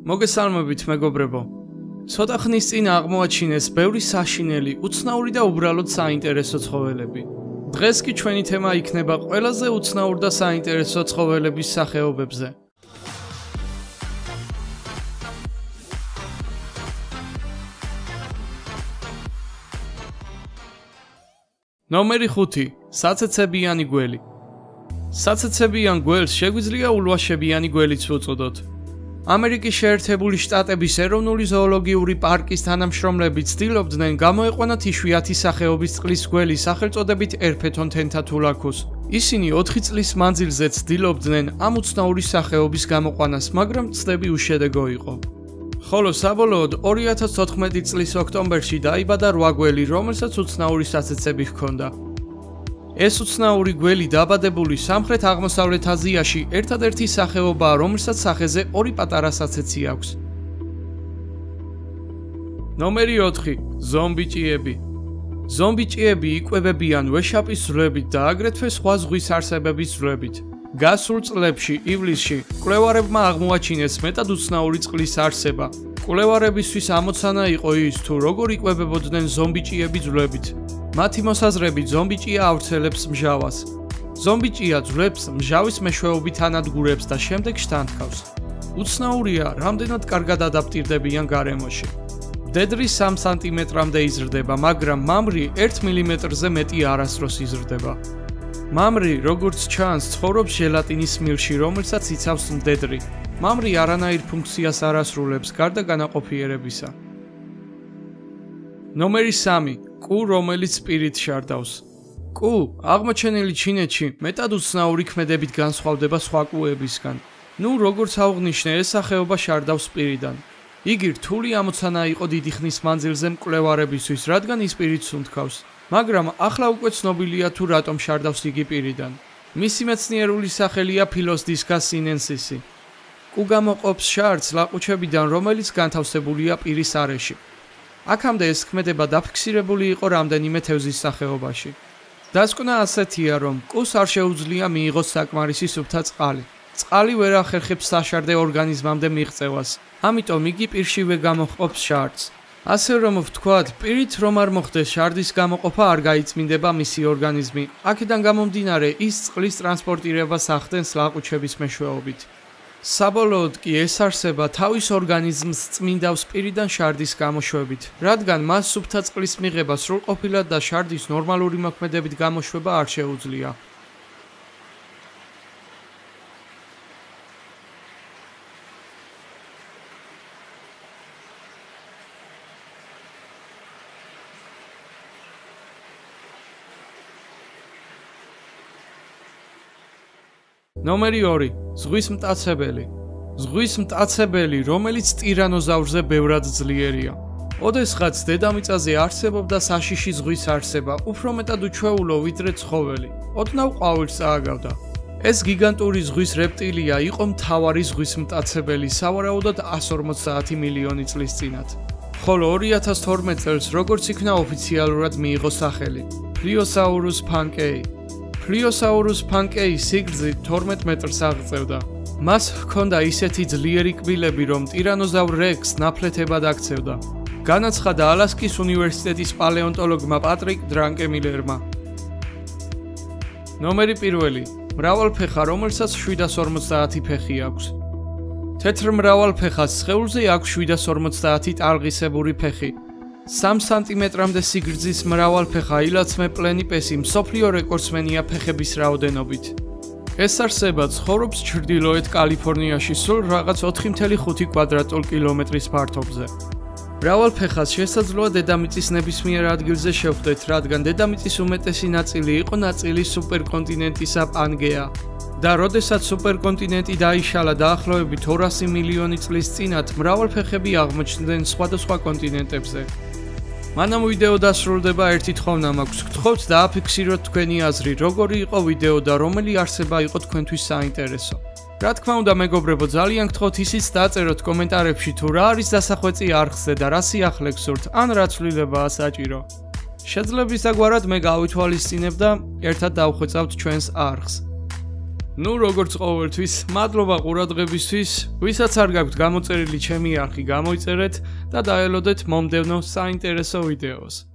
მოგესალმებით მეგობრებო. ცოტა ხნის წინ აღმოაჩინეს ბევრი საშინელი, უცნაური და უბრალოდ საინტერესო ცხოველები. დღეს კი ჩვენი თემა იქნება ყველაზე უცნაურ და საინტერესო ცხოველების სახეობებზე. ნომერი 5. საცეცებიანი გველი. საცეცებიან გველს შეგვიძლია ულვაშებიანი გველიც ვუწოდოთ. ამერიკის შეერთებული შტატების ეროვნული ზოოლოგიური პარკის თანამშრომლები ცდილობდნენ გამოეყვანათ იშვიათი სახეობის წყლის გველი სახელწოდებით ერფეთონ თენთათულაქუს. ისინი 4 წლის მანძილზე ცდილობდნენ ამ უცნაური სახეობის გამოყვანას, მაგრამ ცდები უშედეგო იყო. ხოლო საბოლოოდ 2014 წლის ოქტომბერში დაიბადა 8 გველი, რომელსაც უცნაური საცეცები ჰქონდა. ეს უცნაური გველი დაბადებული სამხრეთ აღმოსავლეთ აზიაში ერთადერთი სახეობაა, რომელსაც სახეზე 2 პატარა საცეცი აქვს. ნომერი 4. ზომბიჭიები. ზომბიჭიები იკვებებიან ვეშაპის ძვლებით და აგრეთვე სხვა ზღვის არსებების ძვლებით. გასულ წლებში, ივლისში, მკვლევარებმა აღმოაჩინეს მეტად უცნაური წყლის არსება. მკვლევარებისთვის ამოცანა იყო ის, თუ როგორ იკვებებოდნენ ზომბიჭიები ძვლებით. მათი მოსაზრებით ზომბიჭია ავრცელებს მჟავას. ზომბიჭია ძვლებს მჟავის მეშვეობით ანადგურებს და შემდეგ შთანთქავს. უცნაურია, რამდენად კარგად ადაპტირდებიან გარემოში. მდედრი 3 სანტიმეტრამდე იზრდება, მაგრამ მამრი 1 მილიმეტრზე მეტი არასდროს იზრდება. მამრი, როგორც ჩანს, ცხოვრობს ჟელატინის მილში, რომელსაც იცავს მდედრი. მამრი არანაირ ფუნქციას არ ასრულებს გარდა განაყოფიერებისა. ნომერი 3. კუ, რომელიც პირით შარდავს. კუ, აღმოჩენილი ჩინეთში, მეტად უცნაური ქმედებით განსხვავდება სხვა კუებისგან. როგორც აღვნიშნე, ეს სახეობა შარდავს პირიდან. იგი რთული ამოცანა იყო დიდი ხნის მანძილზე მკვლევარებისთვის, რადგან ის პირით სუნთქავს. მაგრამ ახლა უკვე ცნობილია თუ რატომ შარდავს იგი პირიდან. მისი მეცნიერული სახელია Philosdiscus sinensisi. კუ გამოყოფს შარდს ლაყუჩებიდან, რომელიც განთავსებულია პირის არეში. აქამდე ეს ქმედება დაფიქსირებული იყო რამდენიმე თევზის სახეობაში. დასკვნა ასეთია, რომ კუს არ შეუძლია მიიღოს საკმარისი სუფთა წყალი. წყალი ვერ ახერხებს საშარდე ორგანიზმამდე მიღწევას, ამიტომ იგი პირშივე გამოყოფს შარდს. ასე რომ ვთქვათ, პირით რომ არ მოხდეს შარდის გამოყოფა, არ გაიწმინდება მისი ორგანიზმი. აქედან გამომდინარე, ის წყლის ტრანსპორტირებას ახდენს ლაყუჩების მეშვეობით. საბოლოოდ კი ეს არსება თავის ორგანიზმს წმინდავს პირიდან შარდის გამოშვებით, რადგან მას სუფთა წყლის მიღება სრულყოფილად და შარდის ნორმალური მოქმედებით გამოშვება არ შეუძლია. ნომერი 2. ზღვის მტაცებელი. ზღვის მტაცებელი, რომელიც ტირანოზავრზე ბევრად ძლიერია. ოდესღაც დედამიწაზე არსებობდა საშიში ზღვის არსება, უფრო მეტად უჩვეულო ვიდრე ცხოველი. ოდნავ ყვავილს წააგავდა. ეს გიგანტური ზღვის რეპტილია იყო მთავარი ზღვის მტაცებელი, სავარაუდოდ 150 მილიონი წლის წინათ. ხოლო 2012 წელს, როგორც იქნა ოფიციალურად მიიღო სახელი, Pliosaurus pankei. Pliosaurus pankei სიგრძით 12 მეტრს აღწევდა. მას ჰქონდა ისეთი ძლიერი კბილები, რომ ტირანოზავრ რექსს ნაფლეთებად აქცევდა. განაცხადა ალასკის უნივერსიტეტის პალეონტოლოგმა პატრიკ დრანკემილერმა. ნომერი 1. მრავალფეხა, რომელსაც 750 ფეხი აქვს. თეთრ მრავალფეხას სხეულზე აქვს 750 ტალღისებური ფეხი. 3 სანტიმეტრამდე სიგრძის მრავალფეხა ილაცმე პლენიპესი მსოფლიო რეკორდსმენია ფეხების რაოდენობით. ეს არსება ცხოვრობს ჩრდილოეთ კალიფორნიაში, სულ რაღაც 4.5 კვადრატულ კილომეტრის ფართობზე. მრავალფეხას შესაძლოა დედამიწის ნებისმიერ ადგილზე შევხვდეთ, რადგან დედამიწის უმეტესი ნაწილი იყო ნაწილი სუპერკონტინენტისა პანგეა. და როდესაც სუპერკონტინენტი დაიშალა დაახლოებით 200 მილიონი წლის წინათ, მრავალფეხები აღმოჩნდნენ სხვადასხვა კონტინენტებზე. მანამ ვიდეო დასრულდება, ერთი თხოვნა მაქვს. გთხოვთ დააფიქსიროთ თქვენი აზრი, როგორი იყო ვიდეო და რომელი არსება იყო თქვენთვის საინტერესო. რა თქმა უნდა, მეგობრებო, ძალიან გთხოვთ ისიც დაწეროთ კომენტარებში, თუ რა არის დასახვეწი არხზე და რა სიახლე გსურთ, ან რა ცვლილებაა საჭირო. შეძლებისდაგვარად მე გავითვალისწინებ და ერთად დავხვეწავთ ჩვენს არხს. ნუ როგორც ყოველთვის, მადლობა ყურადღებისთვის. ვისაც არ გაქვთ გამოწერილი ჩემი არხი, გამოიწერეთ და დაელოდეთ მომდევნო საინტერესო ვიდეოს.